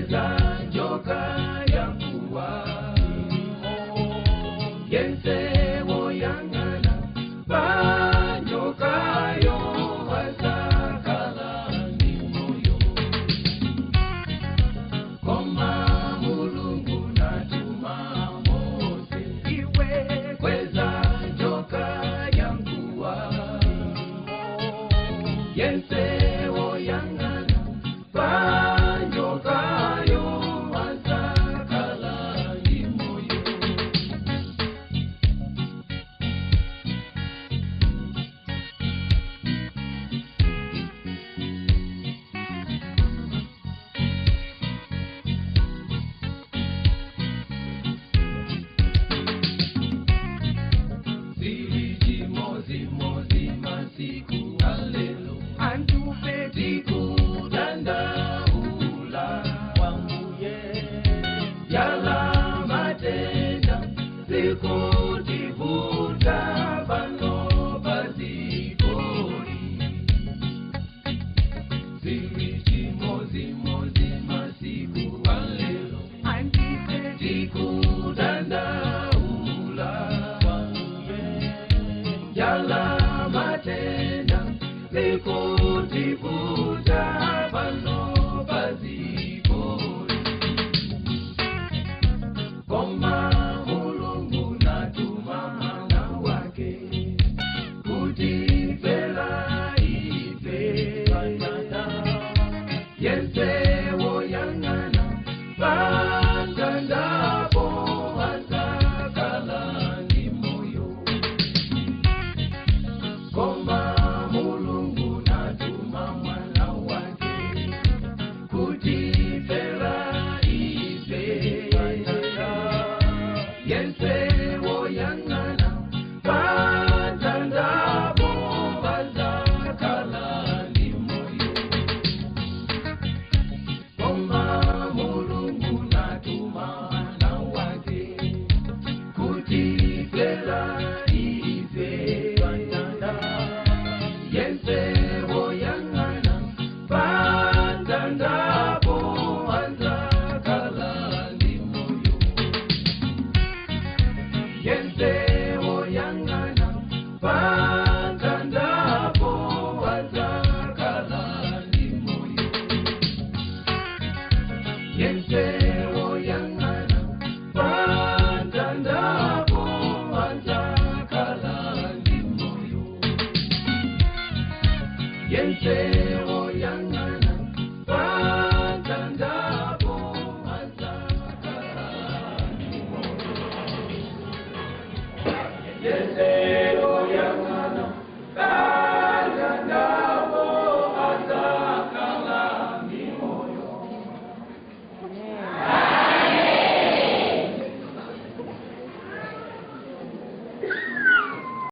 kweza njoka ya kuwa yense woyangana banjoka yo wasakala ni moyo koma mulungu natuma Mose iwe kweza njoka ya kuwa yense woyangana banjoka yo wasakala ni moyo mozi masiku alelo antupe tiku danda ula wanguye yala matenda siku tibuta bano bazikori siriti mozi masiku alelo antupe tiku danda ula yala matenda likutibuta bano bazikori koma mulungu natuma mwana wake kutifela ife yense woyangana bandandapo wasakala ni moyo koma mulungu natuma mwana wake kutifela ife yense woyangana bandandapo wasakala ni moyo koma mulungu natuma mwana wake kutifela ife yense woyangana bandandapo wasakala ni moyo yense woyangana bandandapo wasakala ni moyo yense woyangana bandandapo wasakala ni moyo yense woyangana bandandapo wasakala ni moyo yense